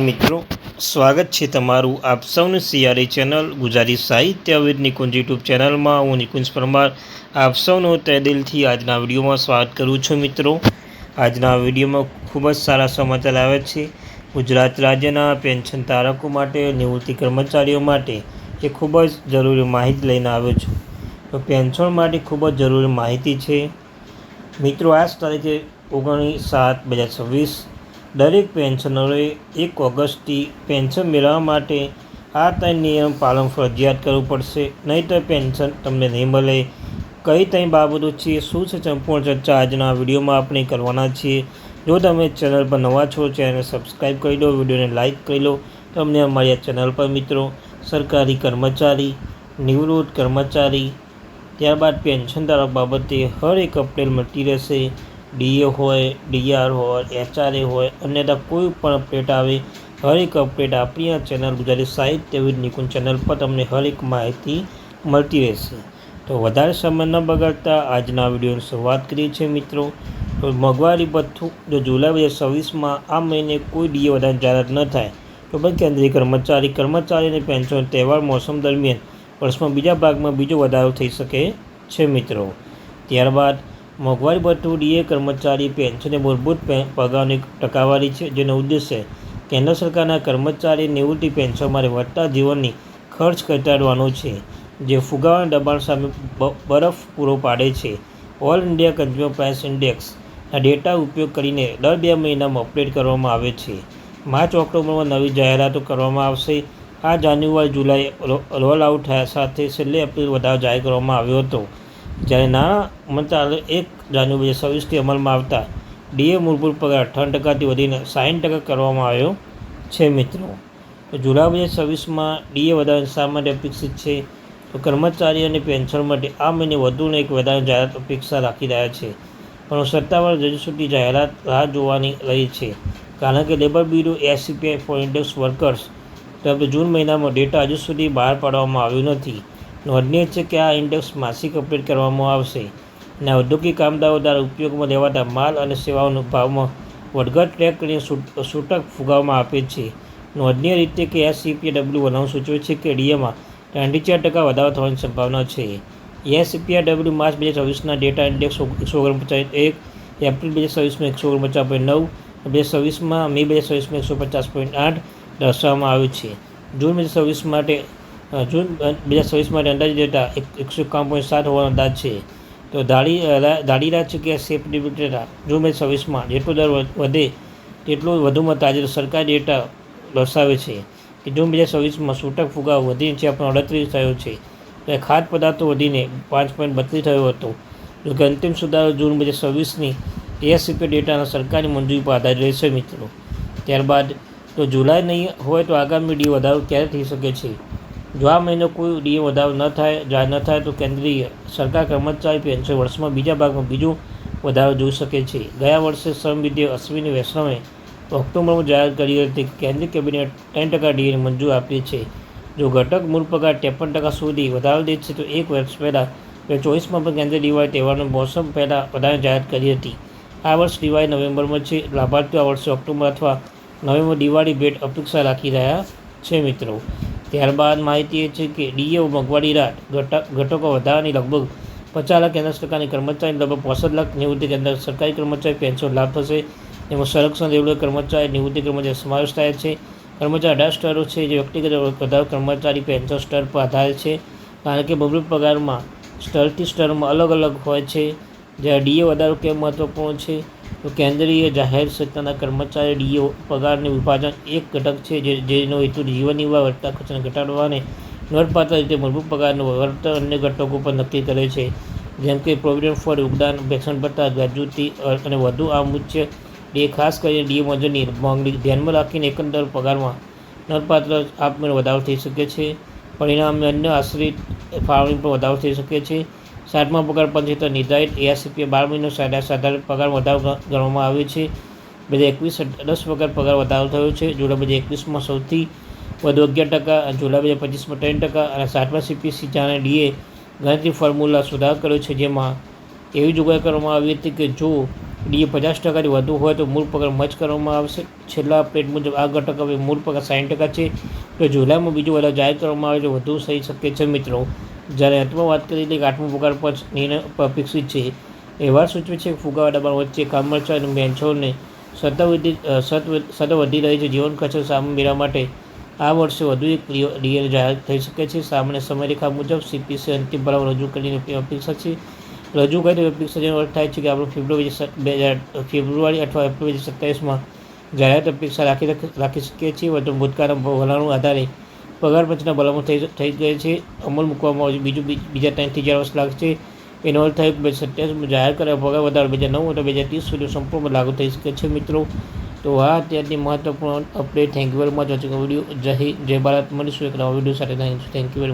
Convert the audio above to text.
મિત્રો, સ્વાગત છે તમારું આપ સૌની સિયારી ચેનલ ગુજરાતી સાહિત્ય વિદ નિકુંજ યુટ્યુબ ચેનલમાં. હું નિકુંજ પરમાર આપ સૌનું તહે દિલથી આજના વિડીયોમાં સ્વાગત કરું છું. મિત્રો, આજના વિડીયોમાં ખૂબ જ સારા સમાચાર આવે છે. ગુજરાત રાજ્યના પેન્શન ધારકો માટે, નિવૃત્તિ કર્મચારીઓ માટે એ ખૂબ જ જરૂરી માહિતી લઈને આવ્યો છું. તો પેન્શન માટે ખૂબ જ જરૂરી માહિતી છે. મિત્રો, આજ તારીખે 19/7/2026 દરેક પેન્શનરોએ 1 ઓગસ્ટથી પેન્શન મેળવવા માટે આ 3 નિયમ પાલન ફરજિયાત કરવું પડશે, નહીંતર પેન્શન તમને નહીં મળે. કઈ 3 બાબતો છે, શું છે સંપૂર્ણ ચર્ચા આજના વિડીયોમાં આપણે કરવાના છીએ. જો તમે ચેનલ પર નવા છો, ચેનલને સબસ્ક્રાઈબ કરી લો, વિડીયોને લાઇક કરી લો. તમને અમારી આ ચેનલ પર મિત્રો સરકારી કર્મચારી, નિવૃત્ત કર્મચારી, ત્યારબાદ પેન્શન ધારક બાબતે હર એક અપડેટ મળતી રહેશે. ડીએ હોય, ડીઆર હોય, એચઆરએ હોય, અન્યથા કોઈ પણ અપડેટ આવે, હર એક અપડેટ આપણી આ ચેનલ ગુજરાતી સાહિત્ય વિદ નિકુંજ ચેનલ પર તમને હર એક માહિતી મળતી રહેશે. તો વધારે સમય ન બગાડતા આજના વિડીયોની શરૂઆત કરીએ છીએ. મિત્રો, તો મોંઘવારી ભથ્થું જો જુલાઈ 2026માં આ મહિને કોઈ ડીએ વધારાની જાહેરાત ન થાય તો પણ કેન્દ્રીય કર્મચારી અને પેન્શન તહેવાર મોસમ દરમિયાન વર્ષમાં બીજા ભાગમાં બીજો વધારો થઈ શકે છે. મિત્રો, ત્યારબાદ મોંઘવારી ભથ્થું ડીએ કર્મચારી પેન્શન એ મૂળભૂત પગારની ટકાવારી છે, જેનો ઉદ્દેશ્ય કેન્દ્ર સરકારના કર્મચારી નિવૃત્તિ પેન્શન માટે વધતા જીવનની ખર્ચ ઘટાડવાનો છે, જે ફુગાવાના દબાણ સામે બરફ પૂરો પાડે છે. ઓલ ઇન્ડિયા કન્ઝ્યુમર પ્રાઇસ ઇન્ડેક્સના ડેટા ઉપયોગ કરીને દર 2 મહિનામાં અપડેટ કરવામાં આવે છે. માર્ચ-ઓક્ટોબરમાં નવી જાહેરાતો કરવામાં આવશે. આ જાન્યુઆરી-જુલાઈ રોલ આઉટ થયા સાથે છેલ્લે એપ્રિલ વધારો જાહેર કરવામાં આવ્યો હતો, જ્યારે નાણાં મંત્રાલય 1 જાન્યુઆરી 2026થી અમલમાં આવતા ડીએ મૂળભૂત પગાર 58%થી વધીને 60% કરવામાં આવ્યો છે. મિત્રો, તો જુલાઈ 2026માં ડીએ વધારો શા માટે અપેક્ષિત છે? તો કર્મચારી અને પેન્શન માટે આ મહિને વધુને એક વધારાની જાહેરાત અપેક્ષા રાખી રહ્યા છે, પણ સત્તાવાર હજુ સુધી જાહેરાત રાહ જોવાની રહી છે, કારણ કે labour bureau ACPI for index workers તરફથી જૂન મહિનામાં ડેટા હજુ સુધી બહાર પાડવામાં આવ્યો નથી. નોંધનીય છે કે આ ઇન્ડેક્સ માસિક અપડેટ કરવામાં આવશે અને ઔદ્યોગિક કામદારો દ્વારા ઉપયોગમાં લેવાતા માલ અને સેવાઓના ભાવમાં વધઘટ ટ્રેક કરીને છૂટક ફુગાવવામાં આપે છે. નોંધનીય રીતે કે એસસીપીડબ્લ્યુ બનાવ સૂચવે છે કે ડીએમાં 34% વધારો થવાની સંભાવના છે. એસસીપીડબ્લ્યુ માર્ચ 2026ના ડેટા ઇન્ડેક્સ 149.1, એપ્રિલ 2026માં 149.9, 2026માં મે 2026માં 150.8 દર્શાવવામાં આવ્યું છે. જૂન 2026 માટે અંદાજિત ડેટા 151.7 હોવાનો અંદાજ છે. તો ધારી રહ્યા છે કે સેફટી ડેટા જૂન 2026માં જેટલો દર વધે તેટલો વધુમાં તાજેતર સરકારી ડેટા દર્શાવે છે કે જૂન 2026માં છૂટક ફુગાવો વધીને 6.38 થયો છે, ત્યારે ખાદ્ય પદાર્થો વધીને 5.32 થયો હતો. જો કે અંતિમ સુધારો જૂન 2026ની એએસસીપી ડેટાના સરકારી મંજૂરી પર આધારિત રહેશે. મિત્રો, ત્યારબાદ તો જુલાઈ નહીં હોય તો આગામી ડીએ વધારો ક્યારે થઈ શકે છે? જો આ મહિને કોઈ ડીએ વધારો જાહેર ન થાય તો કેન્દ્રીય સરકાર કર્મચારી પેન્શન વર્ષમાં બીજા ભાગમાં બીજો વધારો જોઈ શકે છે. ગયા વર્ષે શ્રમ વિધેયક અશ્વિની વૈષ્ણવે ઓક્ટોબરમાં જાહેર કરી હતી કે કેન્દ્રીય કેબિનેટ 10% ડીએની મંજૂરી આપી છે. જો ઘટક મૂળ પગાર 53% સુધી વધારો દે છે તો 1 વર્ષ પહેલાં 2024માં પણ કેન્દ્રીય દિવાળી તહેવારના મોસમ પહેલાં વધારે જાહેરાત કરી હતી. આ વર્ષ દિવાળી નવેમ્બરમાં છે. લાભાર્થીઓ આ વર્ષે ઓક્ટોબર અથવા નવેમ્બર દિવાળી ભેટ અપેક્ષા રાખી રહ્યા છે. મિત્રો, ત્યારબાદ માહિતી એ છે કે ડીએ મોંઘવારી રાહત ઘટકો વધારાની લગભગ 50 લાખ કેન્દ્ર સરકારની કર્મચારી, લગભગ 65 લાખ નિવૃત્તિ કેન્દ્ર સરકારી કર્મચારી પેન્શન લાભ થશે. જેમાં સંરક્ષણ રેલવે કર્મચારી, નિવૃત્તિ કર્મચારી સમાવેશ થાય છે. કર્મચારી 18 સ્તરો છે, જે વ્યક્તિગત વધારો કર્મચારી પેન્શન સ્તર પર આધારિત છે, કારણ કે મૂળભૂત પગારમાં સ્તરથી સ્તરમાં અલગ અલગ હોય છે. જ્યારે ડીએ વધારો કેમ મહત્વપૂર્ણ છે? તો કેન્દ્રીય જાહેર ક્ષેત્રના કર્મચારી ડીએ પગારનું વિભાજન એક ઘટક છે, જેનો હેતુ જીવન નિર્વાહ વધતા ખર્ચને ઘટાડવાને નોંધપાત્ર રીતે મૂળભૂત પગારનું વળતર અન્ય ઘટકો પર નક્કી કરે છે, જેમ કે પ્રોવિડન્ટ ફંડ, યોગદાન, પેન્શન ભથ્થા, ગ્રેજ્યુટી અને વધુ. આ મુખ્ય ડીએ ખાસ કરીને ડીએ મંજૂરીની માંગણી ધ્યાનમાં રાખીને એકંદર પગારમાં નોંધપાત્ર આપમેળે વધારો થઈ શકે છે. પરિણામે અન્ય આશ્રિત ફાળવણી પર વધારો થઈ શકે છે. 60મા પગાર પંચ હેઠળ નિર્ધારિત એઆરસીપીએ 12 મહિનો સાધારણ પગાર વધારો ગણવામાં આવે છે. 2021 10% પગાર વધારો થયો છે. જુલાઈ 2021માં સૌથી વધુ 11%, જુલાઈ 2025માં 3% અને 60મા સીપીસી જાણે ડીએ ગણતરી ફોર્મ્યુલા સુધાર કર્યો છે, જેમાં એવી જોગવાઈ કરવામાં આવી હતી કે જો ડીએ 50%થી વધુ હોય તો મૂળ પગાર મચ કરવામાં આવશે. છેલ્લા અપડેટ મુજબ આ ઘટક હવે મૂળ પગાર 60% છે. તો જુલાઈમાં બીજો વધારો જાહેર કરવામાં આવે તો વધુ થઈ શકે છે મિત્રો. જ્યારે અંતમાં વાત કરી કે 8મો પગાર પંચ નિર્ણય અપેક્ષિત છે. અહેવાલ સૂચવે છે કે ફુગાવા દબાણ વચ્ચે કામચલાઉ અને બેન્ચોને સતત વધી રહી છે જીવન ખર્ચ સામે મેળવવા માટે આ વર્ષે વધુ એક ડીએ જાહેર થઈ શકે છે. સામાન્ય સમયરેખા મુજબ સીપીસી અંતિમ ભલામણ રજૂ કરીને અપેક્ષા છે. રજૂ કરી અપેક્ષા જેનો અર્થ થાય છે કે આપણે ફેબ્રુઆરી અથવા એપ્રિલ 2027માં જાહેરાત અપેક્ષા રાખી શકીએ છીએ. વધુ ભૂતકાળના વલણો આધારે પગાર પંચના ભલામણ થઈ ગઈ છે. અમલ મૂકવામાં આવશે બીજા 3 થી 4 વર્ષ લાગશે. એનો અર્થ થાય કે 2027માં જાહેર કરેલા પગાર વધારો 2009 અથવા 2030 સુધી સંપૂર્ણ લાગુ થઈ શકે છે મિત્રો. તો આ અત્યારની મહત્વપૂર્ણ update. Thank you very much watching video. જય ભારત. મળીશું એક નવા વિડીયો સાથે. Thank you very much.